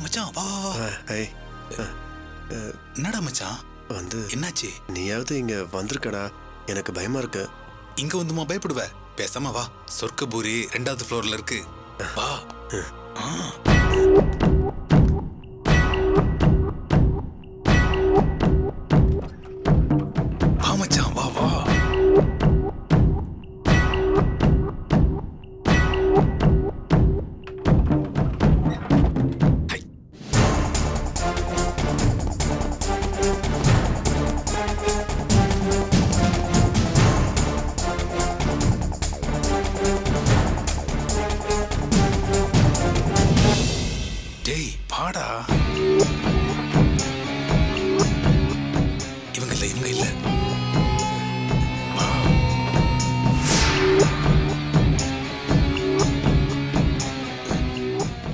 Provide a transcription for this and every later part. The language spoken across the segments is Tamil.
மச்சான் வா. ஹாய். என்னடா மச்சான் வந்து என்னாச்சு? நீயாவது இங்க வந்திருக்கடா, எனக்கு பயமா இருக்கு. இங்க வந்துமா பயப்படுவ? பேசாம வா, சொர்க்கபூரி 2வது ஃப்ளோர்ல இருக்கு. வா. வா மச்சான் வா வா. டேய் பாடா. இவங்க இல்ல வா.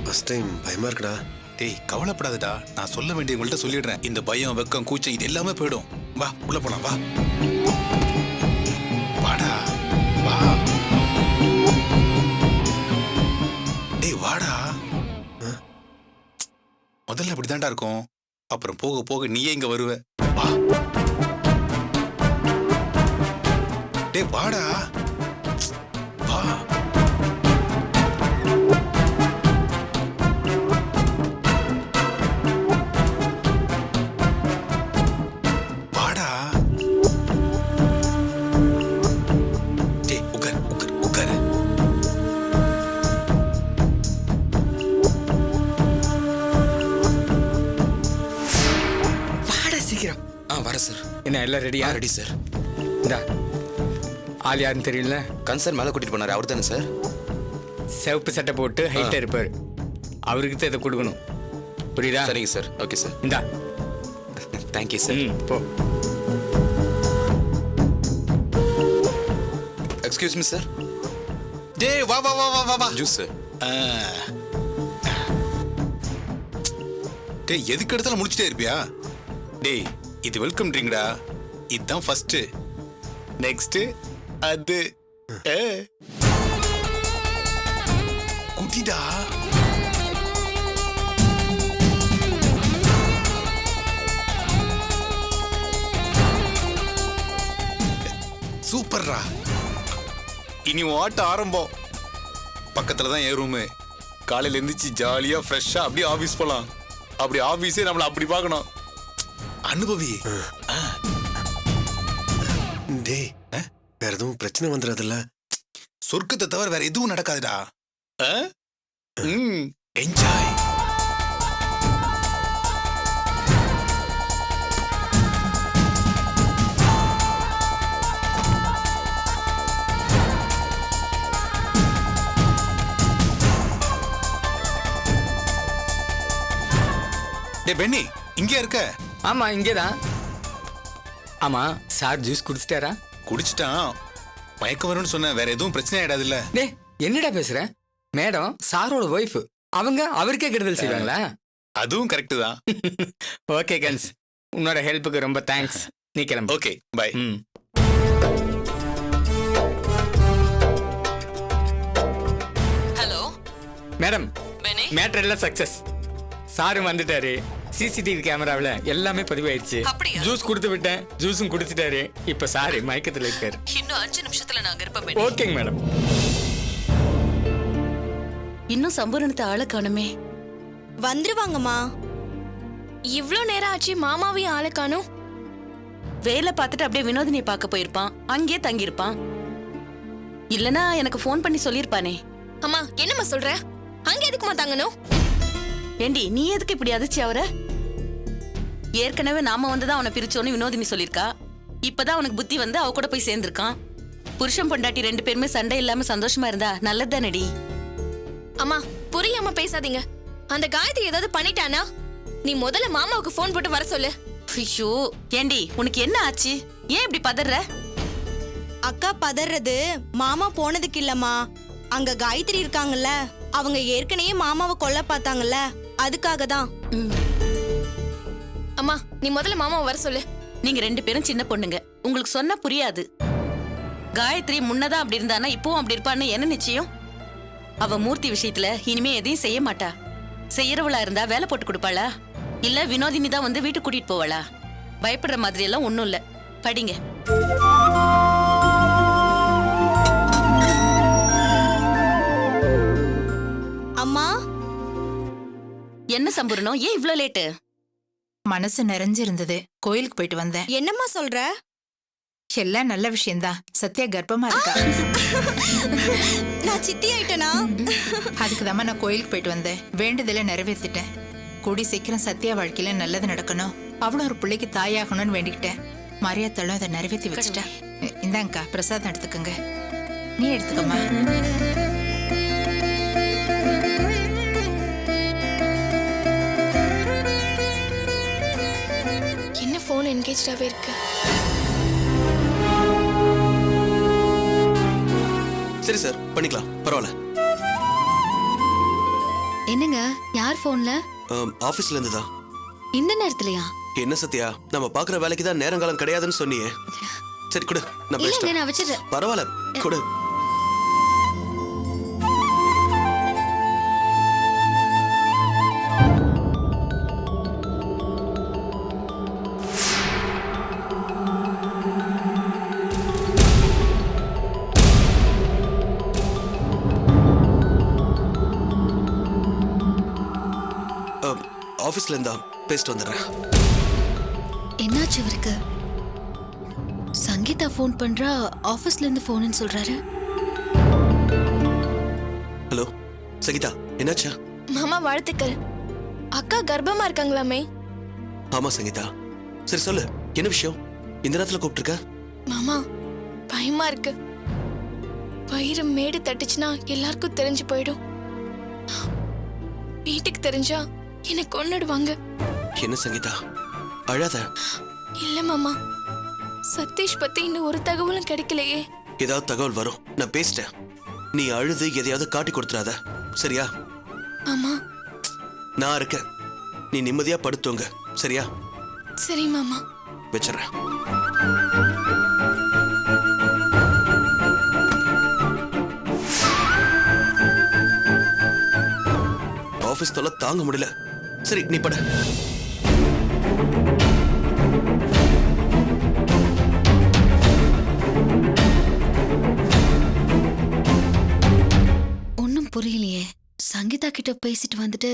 ஃபர்ஸ்ட் டைம் பயமா இருக்குடா. டேய் கவலைப்படாதடா, நான் சொல்ல வேண்டியவங்கள்ட்ட சொல்லிடுறேன். இந்த பயம் வெக்கம் கூச்சம் இது எல்லாமே போயிடும். வா உள்ள போலாம் வா. வாடா வா. டேய் வாடா. முதல்ல அப்படிதான்டா இருக்கும், அப்புறம் போக போக நீயே இங்க வருவ. வா. டேய் வாடா வா. வாடா. டேய் உட்கார் உட்கார் உட்கார். சீக்கிரம். வர சார். என்ன எல்லாம் ரெடியா? Ready sir. இந்தா, ஆள் யாருன்னு தெரியல. கன்சர்ன் மேலே கூட்டிட்டு போனாரு, அவர் தானே சார்? சிவப்பு சட்டை போட்டு ஹைட்டா இருப்பாரு, அவருக்கு தான் இதை கொடுக்கணும். புரியுதா? சரிங்க சார். Okay sir. இந்தா. Thank you sir. போ. Excuse me sir. டேய் வா வா வா வா வா வா. Juice sir. டேய் எதுக்கு எடுத்தாலும் முடிச்சிட்டே இருப்பியா? டேய் இது வெல்கம் ட்ரிங்க்டா, இதுதான் ஃபர்ஸ்ட், நெக்ஸ்ட் அது குடிடா. சூப்பர்ரா, இனி ஆட்டம் ஆரம்பம். பக்கத்துல தான் என் ரூமு. காலையில எழுந்திரிச்சு ஜாலியா ஃப்ரெஷ்ஷா அப்படியே ஆபீஸ் போலாம். அப்படி ஆபீஸே நம்மள அப்படி பார்க்கணும். அனுபவி. டேய் வேற எதுவும் பிரச்சனை வந்துடாதுல்ல? சொர்க்கத்தை தவிர வேற எதுவும் நடக்காதுடா. என்ஜாய். டே பென்னி இங்கே இருக்க? ஆமா இங்கேதான். ஆமா சார் ஜூஸ் குடிச்சிட்டாரா? குடிச்சிட்டான். மயக்கம் வரும்னு சொன்ன, வேற எதுவும் பிரச்சனை ஆயிடாது இல்ல? டே என்னடா பேசுற? மேடம் சாரோட ஒய்ஃப், அவங்க அவருக்கே கெடுதல் செய்வாங்களா? அதுவும் கரெக்ட் தான். ஓகே கன்ஸ், உன்னோட ஹெல்ப்புக்கு ரொம்ப தேங்க்ஸ். நீ கிளம்பு. Okay bye. ஹலோ மேடம், பெனி, மேட்டர் எல்லாம் சக்சஸ். சாரும் வந்துட்டாரு, சிசிடிவி கேமராவில் எல்லாமே பதிவாயிடுச்சு. அப்படியா? ஜூஸ் கொடுத்து விட்டேன், ஜூஸும் குடிச்சிட்டாரு. இப்ப சாரு மயக்கத்துல இருக்காரு. இன்னும் 5 நிமிஷத்துல நாங்க இருப்போம் பெனி. ஓகேங்க மேடம். இன்னும் சம்பூரணத்தை ஆள காணுமே. வந்துருவாங்கம்மா. இவ்ளோ நேரம் ஆச்சு, மாமாவையும் ஆளை காணோம். வேலை பார்த்துட்டு அப்படியே வினோதினியை பார்க்க போயிருப்பான், அங்கேயே தங்கியிருப்பான். இல்லனா எனக்கு ஃபோன் பண்ணி சொல்லியிருப்பானே. அம்மா என்னம்மா சொல்ற? அங்க எதுக்குமா தங்கணும்? ஏண்டி நீ எதுக்கு இப்படி அதிர்ச்சி அவர? ஏற்கனவே நாம வந்துதான் அவனை பிரிச்சோன்னு வினோதினி சொல்லியிருக்கா. இப்பதான் அவனுக்கு புத்தி வந்து அவ கூட போய் சேர்ந்திருக்கான். புருஷன் பொண்டாட்டி 2 பேருமே சண்டை இல்லாம சந்தோஷமா இருந்தா நல்லதுதானடி. அம்மா புரியாம பேசாதீங்க. அந்த காயத்ரி ஏதாவது பண்ணிட்டானா? நீ முதல்ல மாமாவுக்கு ஃபோன் போட்டு வர சொல்லு. ஐயோ ஏண்டி உனக்கு என்ன ஆச்சு? ஏன் இப்படி பதற? அக்கா பதறது மாமா போனதுக்கு இல்லம்மா, அங்க காயத்ரி இருக்காங்கல்ல, அவங்க ஏற்கனவே மாமாவை கொல்ல பார்த்தாங்கல்ல, அதுக்காக தான். அம்மா நீ முதல்ல மாமாவை வர சொல்லு. நீங்க 2 பேரும் சின்ன பொண்ணுங்க, உங்களுக்கு சொன்னா புரியாது. காயத்ரி முன்னதான் அப்படி இருந்தானா இப்பவும் அப்படி இருப்பான்னு என்ன நிச்சயம்? அவ மூர்த்தி விஷயத்துல இனிமே எதையும் செய்ய மாட்டா. செய்யறவளா இருந்தா வேலை போட்டு கொடுப்பாளா இல்ல வினோதினி தான் வந்து வீட்டுக்கு கூட்டிட்டு போவாளா? பயப்படுற மாதிரி எல்லாம் ஒண்ணும் இல்ல. படிங்க. அம்மா, என்ன சம்பூர்ணம், ஏன் இவ்ளோ லேட்டு? மனசு நிறைஞ்சிருந்தது, கோயிலுக்கு போயிட்டு வந்தேன். என்னம்மா சொல்ற? எல்லாம் நல்ல விஷயம்தான். சத்யா கர்ப்பமா இருக்கா. நான் சித்தி ஆயிட்டனா? அதுக்குதாம்மா நான் கோயிலுக்கு போயிட்டு வந்தேன். வேண்டுதலை நிறைவேற்றிட்டேன். கூடி சீக்கிரம் சத்யா வாழ்க்கையில நல்லது நடக்கணும், அவளும் ஒரு பிள்ளைக்கு தாயாகணும்னு வேண்டிக்கிட்டேன். மரியாதையும் அதை நிறைவேற்றி வச்சுட்டேன். இந்தாங்கக்கா, பிரசாதம் எடுத்துக்கோங்க. நீ எடுத்துக்கம்மா. என்ன போன் என்கேஜாவே இருக்கு? சரி சார், பண்ணிக்கலாம், பரவாயில்ல. என்னங்க, யார் போன்ல? ஆபீஸ்ல இருந்து தான். இந்த நேரத்துலயா? என்ன சத்யா, நம்ம பாக்குற வேலைக்கு தான் நேரங்காலம் கிடையாதுன்னு சொன்னியே. சரி கொடு, நான் இல்லங்க, பேசிட்டேன். நான் வச்சிடுறேன். பரவாயில்ல, கொடு. ஆபீஸ்ல இருந்தா பேசிட்டு வந்துடுறேன். என்னாச்சு இவருக்கு? சங்கீதா ஃபோன் பண்றா, ஆபீஸ்ல இருந்து ஃபோன்னு சொல்றாரு. ஹலோ சங்கீதா, என்னாச்சா? மாமா வாழ்த்துக்கள். அக்கா கர்ப்பமா இருக்காங்களாமே? ஆமா சங்கீதா. சரி சொல்லு, என்ன விஷயம்? இந்த நேரத்துல கூப்பிட்டுருக்க? மாமா பயமா இருக்கு. வயிறு மேடு தட்டுச்சுன்னா எல்லாருக்கும் தெரிஞ்சு போயிடும். வீட்டுக்கு தெரிஞ்சா என்னை கொன்னுடுவாங்க. என்ன சங்கீதா, அழாத. இல்ல மாமா, சதீஷ் பத்தி இன்னும் ஒரு தகவலும் கிடைக்கலையே. ஏதாவது தகவல் வரும், நான் பேசிட்டேன். நீ அழுது எதையாவது காட்டி கொடுத்துறாத, சரியா? மாமா நான் இருக்கேன், நீ நிம்மதியா படுத்துங்க, சரியா? சரி மாமா. வச்சிடறேன். ஆபீஸ் தொல்லை தாங்க முடியல. சரி நீ பட. ஒன்னும் புரியலையே. சங்கீதா கிட்ட பேசிட்டு வந்துட்டு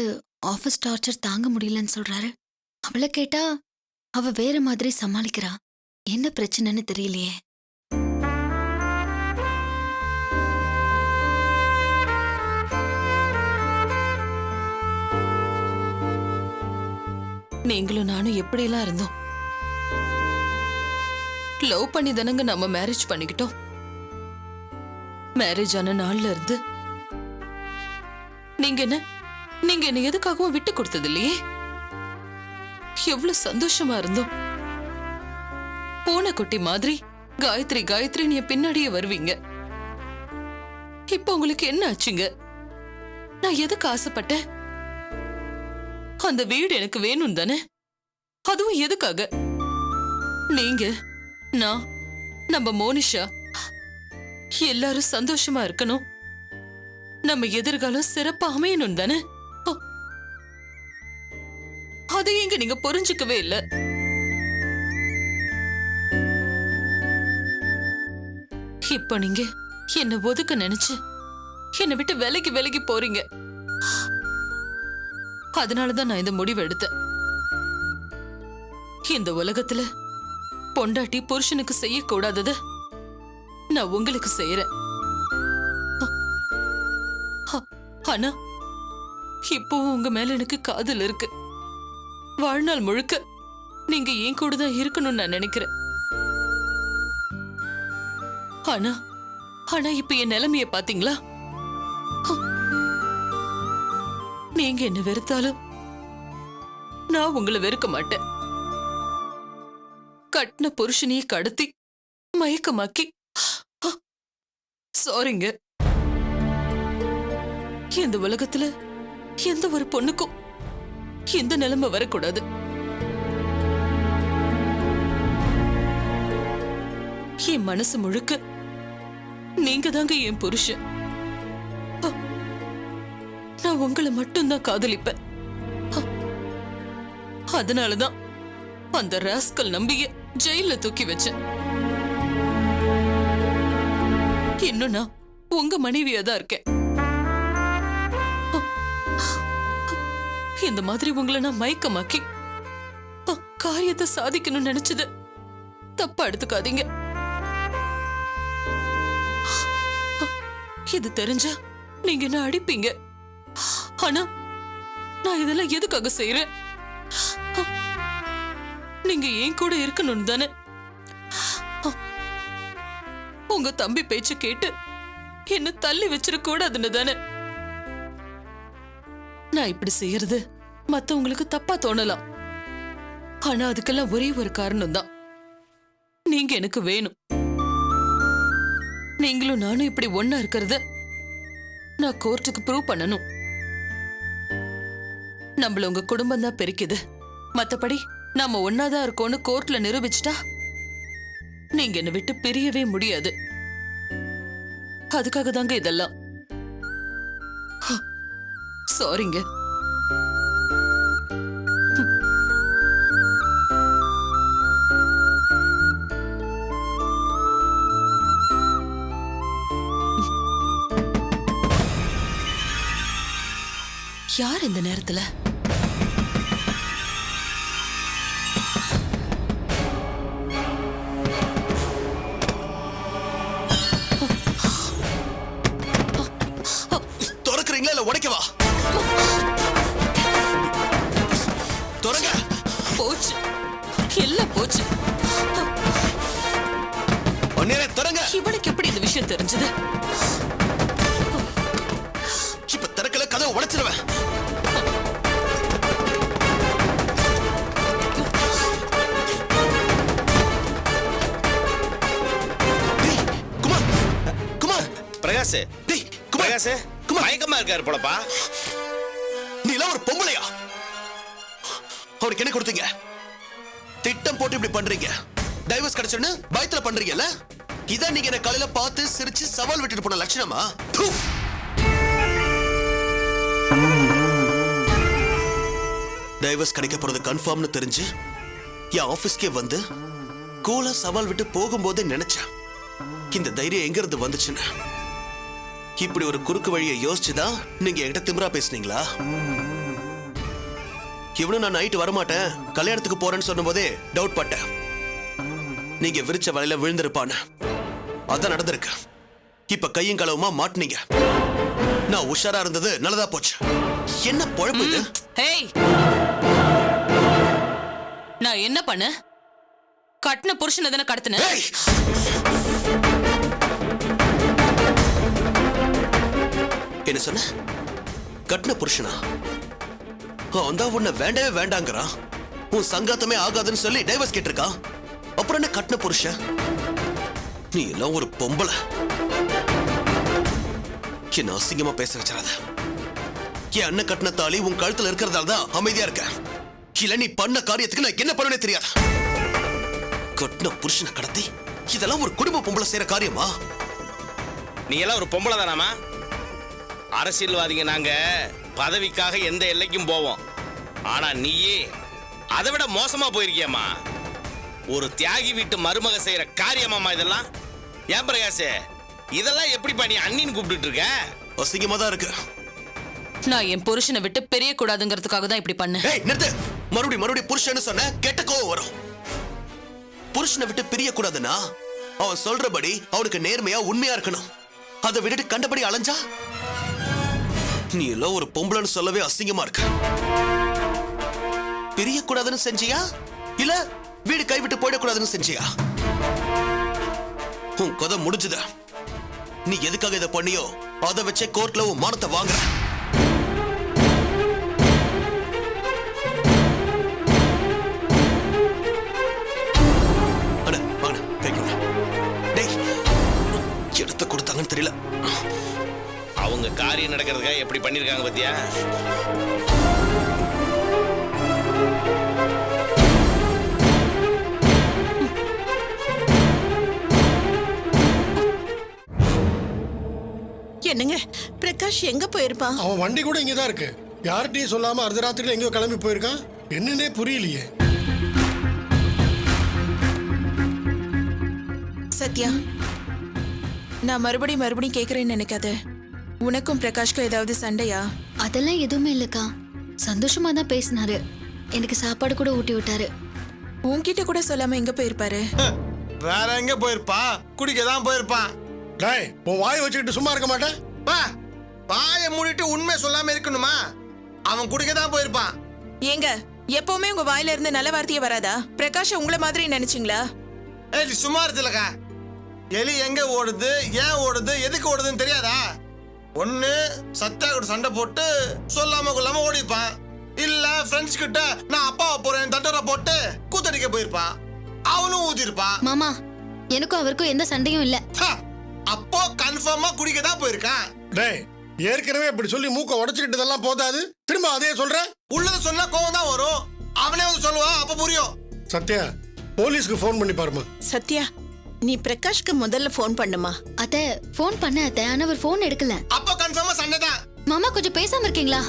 ஆபீஸ் டார்ச்சர் தாங்க முடியலன்னு சொல்றாரு. அவளை கேட்டா அவ வேற மாதிரி சமாளிக்கிறா. என்ன பிரச்சனைன்னு தெரியலையே. நீங்களும் நானும் எப்படியெல்லாம் இருந்தோம். லவ் பண்ணி தானங்க நம்ம மேரேஜ் பண்ணிக்கிட்டோம். மேரேஜ் ஆன நாள்ல இருந்து நீங்க என்ன எதுக்காகவும் விட்டு கொடுத்தது இல்லையே. எவ்வளவு சந்தோஷமா இருந்தோம். பூனைக்குட்டி மாதிரி காயத்ரி காயத்ரி நீ பின்னாடியே வருவீங்க. இப்ப உங்களுக்கு என்ன ஆச்சுங்க? நான் எதுக்கு ஆசைப்பட்டேன்? அந்த வீடு எனக்கு வேணும் தானே. அதுவும் எதுக்காக? நீங்க, நான், நம்ம மோனிஷா எல்லாரும் சந்தோஷமா இருக்கணும், நம்ம எதிர்காலம் சிறப்பா அமையணும் தானே. அதை எங்க நீங்க புரிஞ்சுக்கவே இல்ல. இப்ப நீங்க என்ன ஒதுக்க நினைச்சு என்னை விட்டு விலகி விலகி போறீங்க. அதனாலதான் நான் இந்த முடிவு எடுத்தேன். இந்த உலகத்துல பொண்டாட்டி புருஷனுக்கு செய்யக்கூடாதது நான் உங்களுக்கு செய்யறேன். ஆனா இப்போ உங்க மேல எனக்கு காதல் இருக்கு. வாழ்நாள் முழுக்க நீங்க என் கூட தான் இருக்கணும்னு நான் நினைக்கிறேன். ஆனா ஆனா இப்ப என் நிலைமைய பாத்தீங்களா? நீங்க என்ன வெறுத்தாலும் நான் உங்களை வெறுக்க மாட்டேன். கட்டின புருஷனையே கடத்தி மயக்கமாக்கி, சாரிங்க, இந்த உலகத்துல எந்த ஒரு பொண்ணுக்கும் எந்த நிலைமை வரக்கூடாது. என் மனசு முழுக்க நீங்க தாங்க என் புருஷன். நான் உங்களை மட்டும்தான் காதலிப்பேன். அதனாலதான் அந்த ராஸ்கல் நம்பிய ஜெயில தூக்கி வச்சேன். இன்னும் நான் உங்க மனைவியா தான் இருக்கேன். இந்த மாதிரி உங்களை நான் மயக்கமாக்கி காரியத்தை சாதிக்கணும்னு நினைச்சது தப்பா எடுத்துக்காதீங்க. இது தெரிஞ்சா நீங்க என்ன அடிப்பீங்க. ஆனா நான் இதெல்லாம் எதுக்காக செய்யறேன்? நீங்க ஏன் கூட இருக்கணும் தானே. உங்க தம்பி பேச்சு கேட்டு என்ன தள்ளி வச்சிட கூடாதுன்னு தானே. நான் இப்படி செய்யறது மத்தவங்களுக்கு தப்பா தோணலாம். ஆனா அதுக்கெல்லாம் ஒரே ஒரு காரணம் தான். நீங்க எனக்கு வேணும். நீங்களும் நானும் இப்படி ஒன்னா இருக்கிறத நான் கோர்ட்டுக்கு ப்ரூவ் பண்ணணும். நம்மள உங்க குடும்பம் தான் பிரிக்குது, மத்தபடி நாம ஒன்னாதான் இருக்கோம்னு கோர்ட்ல நிரூபிச்சிட்டா நீங்க என்ன விட்டு பிரியவே முடியாது. அதுக்காக தாங்க இதெல்லாம். சாரிங்க. யார் இந்த நேரத்துல? திறக்கிறீங்களா இல்ல உடைக்கவா? திறங்க. போச்சு, எல்லாம் போச்சு. ஒன்னேரே திறங்க. இவனுக்கு எப்படி இந்த விஷயம் தெரிஞ்சது? இப்ப திறக்கல கதவை உடைச்சிருவேன். பிரகாஷ், டேய் குமார், பிரகாஷ் மயக்கமா இருக்காரு போலப்பா. நீ எல்லாம் ஒரு பொம்பளையா? அவருக்கு என்ன கொடுத்தீங்க? திட்டம் போட்டு இப்படி பண்றீங்க. டைவர்ஸ் கிடைச்சோன்னு பயத்துல பண்றீங்கல்ல? இதான் நீங்க என்ன காலையில பார்த்து சிரிச்சு சவால் விட்டுட்டு போன லட்சணமா? டைவர்ஸ் கிடைக்க போறது கன்ஃபார்ம்னு தெரிஞ்சு என் ஆபீஸ்க்கே வந்து கூலா சவால் விட்டு போகும்போதே நினைச்சேன் இந்த தைரியம் எங்க இருந்து வந்துச்சுன்னு. இப்படி ஒரு குறுக்கு வழியை யோசிச்சுதான் நீங்க என்கிட்ட திமிரா பேசுனீங்களா? இவனும் நான் நைட்டு வரமாட்டேன் கல்யாணத்துக்கு போறேன்னு சொன்ன போதே டவுட் பட்டேன். நீங்க விரிச்ச வலையில விழுந்திருப்பான்னு. அதான் நடந்திருக்கு. இப்ப கையும் களவுமா மாட்டினீங்க. நான் உஷாரா இருந்தது நல்லதா போச்சு. என்ன பொழப்பு இது? ஹேய், நான் என்ன பண்ண? கட்டின புருஷனை தானே கடத்தின. என்ன சொன்ன? கட்டின புருஷனா? அவன் தான் உன்னை வேண்டவே வேண்டாங்கிறான். உன் சங்காத்தமே ஆகாதுன்னு சொல்லி டைவர்ஸ் கேட்டிருக்கான். அப்புறம் என்ன கட்டின புருஷன்? நீ எல்லாம் ஒரு பொம்பளை. என்ன அசிங்கமா பேச வச்சிடாத. என் அண்ணன் கட்டின தாலி உன் கழுத்துல இருக்கிறதால தான் அமைதியா இருக்க. இல்ல நீ பண்ண காரியத்துக்கு நான் என்ன பண்ணனே தெரியாது. கட்டின புருஷனை கடத்தி இதெல்லாம் ஒரு குடும்ப பொம்பளை செய்யற காரியமா? நீ எல்லாம் ஒரு பொம்பளை தானாமா? அரசியல்வாதிங்க நாங்க பதவிக்காக எந்த எல்லைக்கும் போவோம். ஆனா நீயே அதை விட மோசமா போயிருக்கியம்மா. ஒரு தியாகி வீட்டு மருமக செய்யற காரியமாமா இதெல்லாம்? ஏன் பிரகாஷ், இதெல்லாம் எப்படி பண்ணி அண்ணின்னு கூப்பிட்டு இருக்க? அசிங்கமா தான் இருக்கு. நான் என் புருஷனை விட்டு பெரிய கூடாதுங்கிறதுக்காக தான் இப்படி பண்ணேன். நிறுத்து. மறுபடியும் புருஷன்னு சொன்ன கெட்ட கோவம் வரும். புருஷனை விட்டு பிரிய கூடாதுன்னா அவன் சொல்றபடி அவனுக்கு நேர்மையா உண்மையா இருக்கணும். அதை விட்டுட்டு கண்டபடி அலைஞ்சா நீ எல்லாம் ஒரு பொம்பளைன்னு சொல்லவே அசிங்கமா இருக்கு. பிரிய கூடாதுன்னு செஞ்சியா இல்ல வீடு கைவிட்டு போயிடக்கூடாதுன்னு செஞ்சியா? உன் கதை முடிஞ்சுத. நீ எதுக்காக இதை பண்ணியோ அதை வச்சே கோர்ட்ல உன் மானத்தை வாங்குற. எடுத்து கொடுத்தாங்கன்னு தெரியல. அவங்க காரியம் நடக்கிறதுக்காக எப்படி பண்ணிருக்காங்க பத்தியா? என்னங்க பிரகாஷ் எங்க போயிருப்பான்? அவன் வண்டி கூட இங்கதான் இருக்கு. யார்கிட்டயும் சொல்லாம அர்த்தராத்திரில எங்கேயோ கிளம்பி போயிருக்கான். என்னன்னே புரியலையே. சத்யா, நான் மறுபடியும் கேக்குறேன்னு நினைக்காத. உனக்கும் பிரகாஷ்க்கும் ஏதாவது சண்டையா? அதெல்லாம் எதுவுமே இல்லக்கா. சந்தோஷமா தான் பேசினாரு. எனக்கு சாப்பாடு கூட ஊட்டி விட்டாரு. உன்கிட்ட கூட சொல்லாம எங்க போயிருப்பாரு? வேற எங்க போயிருப்பான்? குடிக்க தான் போயிருப்பான். டேய், உன் வாயை வச்சுக்கிட்டு சும்மா இருக்க மாட்டேன். பா, வாயை மூடிட்டு உண்மை சொல்லாம இருக்கணுமா? அவன் குடிக்க தான் போயிருப்பான். ஏங்க, எப்பவுமே உங்க வாயில இருந்து நல்ல வார்த்தையே வராதா? பிரகாஷ் உங்களை மாதிரி நினைச்சீங்களா? ஏய், நீ சும்மா இருந்துலக்கா. எலி எங்க ஓடுது, ஏன் ஓடுது, எதுக்கு ஓடுதுன்னு தெரியாதா? ஒண்ணு சத்யா கூட சண்டை போட்டு சொல்லாம கொள்ளாம ஓடிப்பான். இல்ல ஃப்ரெண்ட்ஸ் கிட்ட நான் அப்பாவை போறேன் தட்டரை போட்டு கூத்தடிக்க போயிருப்பான். அவனும் ஊதிருப்பான். மாமா, எனக்கும் அவருக்கும் எந்த சண்டையும் இல்ல. அப்போ கன்ஃபார்மா குடிக்க தான் போயிருக்கான். டேய், ஏற்கனவே இப்படி சொல்லி மூக்க உடைச்சுக்கிட்டதெல்லாம் போதாது, திரும்ப அதே சொல்ற? உள்ளத சொன்னா கோவம் தான் வரும். அவனே வந்து சொல்லுவான், அப்ப புரியும். சத்யா, போலீஸ்க்கு ஃபோன் பண்ணி பாருமா. சத்யா, நீ பிரகாஷ்க்கு முதல்ல ஃபோன் பண்ணுமா. அத்தை, ஃபோன் பண்ண அத்தை, ஆனா அவர் ஃபோன் எடுக்கல. அப்போ கன்ஃபார்மா சண்டை தான். மாமா, கொஞ்சம் பேசாம இருக்கீங்களா?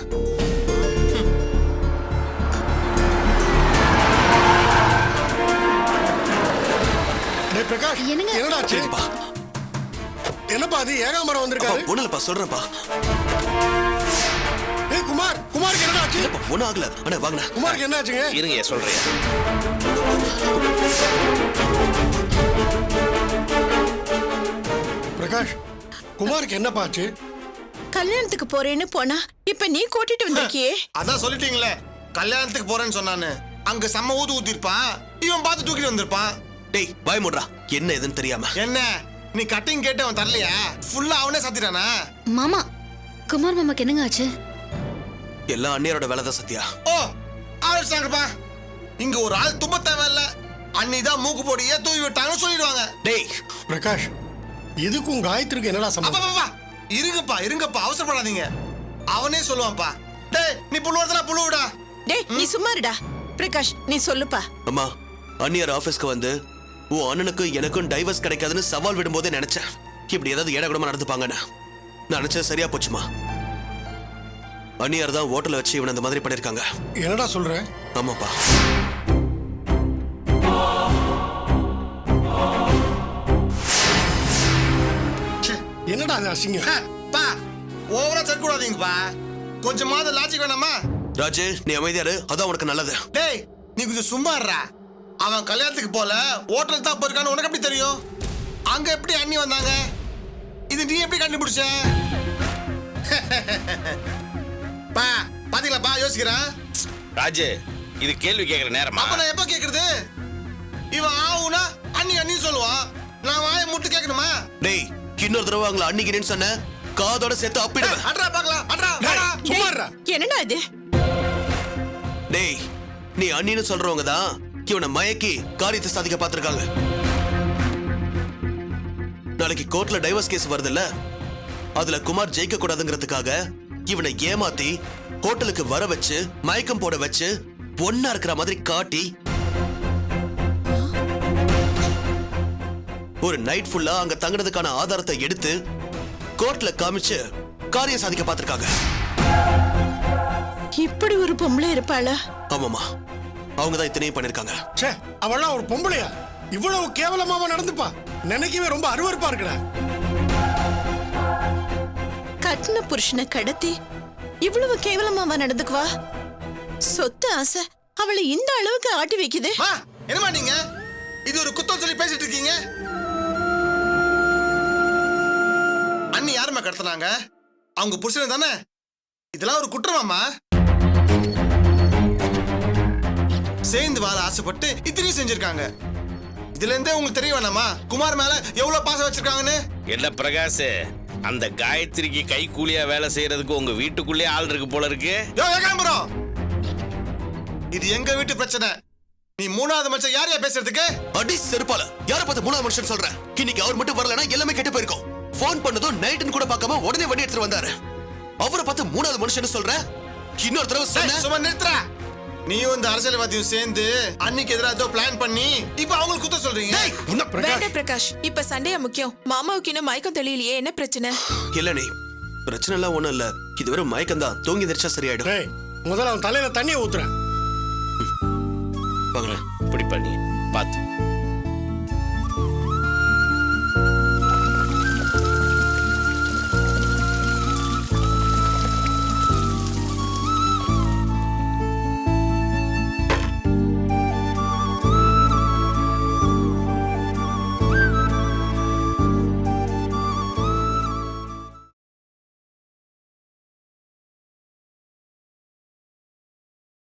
டேய் பிரகாஷ், என்னங்க? என்னடா ஆச்சு? என்னப்பா அது ஏகாம்பரம் வந்திருக்காரு? ஒண்ணுலப்பா, சொல்றேன்ப்பா. ஏய் குமார், குமாருக்கு என்னடா ஆச்சு? இல்லப்பா, ஒண்ணும் ஆகல. அண்ணா வாங்கண்ணா. குமாருக்கு என்ன ஆச்சுங்க? இருங்க சொல்றேன். பிரகாஷ், குமாருக்கு என்னப்பா ஆச்சு? கல்யாணத்துக்கு போறேன்னு போனா இப்ப நீ கூட்டிட்டு வந்திருக்கியே. அதான் சொல்லிட்டீங்களே, கல்யாணத்துக்கு போறேன்னு சொன்னானு. அங்க செம்ம ஊத்திருப்பான். இவன் பார்த்து தூக்கிட்டு வந்திருப்பான். டேய், வாய் மூடுறா. என்ன ஏதுன்னு தெரியாம. என்ன நீ கட்டிங் கேட்டு அவன் தரலையா? ஃபுல்லா அவனே சாத்திட்டானா? மாமா, குமார் மாமாக்கு என்னங்க ஆச்சு? எல்லாம் அண்ணியரோட வேலை தான் சத்யா. ஓ, ஆரம்பிச்சாங்கப்பா. இங்க ஒரு ஆள் தும்ப தேவையில்ல. அண்ணி தான் மூக்கு போடியே தூவி விட்டாங்கன்னு சொல்லிடுவாங்க. டேய் பிரகாஷ், இதுக்கும் காயத்ரிக்கு என்னடா சம்பந்தம்? அப்பா இருங்கப்பா அவசரப்படாதீங்க. அவனே சொல்லுவான்ப்பா. டேய், நீ புழு வரதுல புழு விடா. டேய், நீ சும்மா இருடா. பிரகாஷ், நீ சொல்லுப்பா. அம்மா, அண்ணியார் ஆபீஸ்க்கு வந்து உன் அண்ணனுக்கு எனக்கும் டைவர்ஸ் கிடைக்காதுன்னு சவால் விடும்போதே நினைச்சேன் இப்படி ஏதாவது ஏடகுடமா நடந்துப்பாங்கன்னு. நான் நினைச்சது சரியா போச்சுமா. அண்ணியார் தான் ஹோட்டல்ல வச்சு இவன் அந்த மாதிரி பண்ணிருக்காங்க. என்னடா சொல்ற? ஆமாப்பா. என்னடா அது அசிங்கம்? பா, ஓவரா தடுக்கூடாதீங்கப்பா. கொஞ்சமாவது லாஜிக் வேணாமா? ராஜு, நீ அமைதியாரு, அதான் உனக்கு நல்லது. டேய், நீ கொஞ்சம் சும்மா இருடா. அவன் கல்யாணத்துக்கு போல ஹோட்டல் தான் போயிருக்கான்னு உனக்கு எப்படி தெரியும்? அங்க எப்படி அண்ணி வந்தாங்க? இது நீ எப்படி கண்டுபிடிச்ச? பா, பாத்தீங்களா யோசிக்கிறேன். ராஜு, இது கேள்வி கேட்கிற நேரமா? அப்ப நான் எப்ப கேக்குறது? இவன் ஆவுனா அண்ணி சொல்லுவான். நான் வாயை முட்டு கேட்கணுமா? டேய், இன்னொரு தடவை அவங்கள அன்னிக்கிறேன்னு சொன்ன காதோட சேர்த்து அப்பிடுவேன். அட்ரா பாக்கலாம், அட்ரா. சும்மா இருடா. என்னடா இது? டேய், நீ அண்ணின்னு சொல்றவங்க தான் இவனை மயக்கி காரியத்தை சாதிக்க பார்த்திருக்காங்க. நாளைக்கு கோர்ட்ல டைவர்ஸ் கேஸ் வருதுல்ல, அதுல குமார் ஜெயிக்க கூடாதுங்கிறதுக்காக இவனை ஏமாத்தி ஹோட்டலுக்கு வர வச்சு மயக்கம் போட வச்சு ஒன்னா இருக்கிற மாதிரி காட்டி ஒரு நைட் ஃபுல்லா அங்க தங்குறதுக்கான ஆதாரத்தை எடுத்து கோர்ட்ல காமிச்சு காரியம் சாதிக்க பார்த்திருக்காங்க. இப்படி ஒரு பொம்பளை இருப்பாளா? ஆமாமா, அவங்க தான் இத்தனையும் பண்ணிருக்காங்க. ச்சே, அவள்லாம் ஒரு பொம்பளையா? இவ்வளவு கேவலமாவா நடந்துப்பா? நினைக்கவே ரொம்ப அருவருப்பா இருக்குடா. கட்டின புருஷனை கடத்தி இவ்வளவு கேவலமாவா நடந்துக்குவா? சொத்து ஆசை அவளை இந்த அளவுக்கு ஆட்டி வைக்குது. என்னமா நீங்க இது ஒரு குத்தம் சொல்லி பேசிட்டு இருக்கீங்க? அண்ணி யாருமா கடத்தினாங்க? அவங்க புருஷன் தானே. இதெல்லாம் ஒரு குற்றமாமா? சேர்ந்து வாழ ஆசைப்பட்டு இத்தனையும் செஞ்சிருக்காங்க. இதுல இருந்தே உங்களுக்கு தெரிய வேணாமா குமார் மேல எவ்வளவு பாசம் வச்சிருக்காங்கன்னு? இல்ல பிரகாஷ், அந்த காயத்ரிக்கு கை கூலியா வேலை செய்யறதுக்கு உங்க வீட்டுக்குள்ளே ஆள் இருக்கு போல இருக்கு. இது எங்க வீட்டு பிரச்சனை. நீ மூணாவது மனுஷன் யாரையா பேசுறதுக்கு? அடி செருப்பால, யார பார்த்து மூணாவது மனுஷன் சொல்ற? இன்னைக்கு அவர் மட்டும் வரலனா எல்லாமே கெட்டு போயிருக்கும். போன் பண்ணதும் நைட்னு கூட பார்க்காம உடனே வண்டி எடுத்துட்டு வந்தாரு. அவரை பார்த்து மூணாவது மனுஷன் சொல்ற? இன்னொரு தடவை சொன்ன சும்மா நிறுத்துற. நீயும் இந்த அரசியல்வாதியும் சேர்ந்து அன்னைக்கு எதிராக ஏதோ பிளான் பண்ணி இப்ப அவங்களுக்கு குத்த சொல்றீங்க. வேண்டாம் பிரகாஷ், இப்ப சண்டையா முக்கியம். மாமாவுக்கு இன்னும் மயக்கம் தெரியலையே, என்ன பிரச்சனை? இல்ல நீ பிரச்சனை எல்லாம் ஒண்ணும் இல்ல. இது வெறும் மயக்கம் தான். தூங்கி எந்திரிச்சா சரியாயிடும். முதல்ல அவன் தலையில தண்ணியை ஊத்துறேன். பார்க்கலாம். இப்படி பண்ணி பார்த்து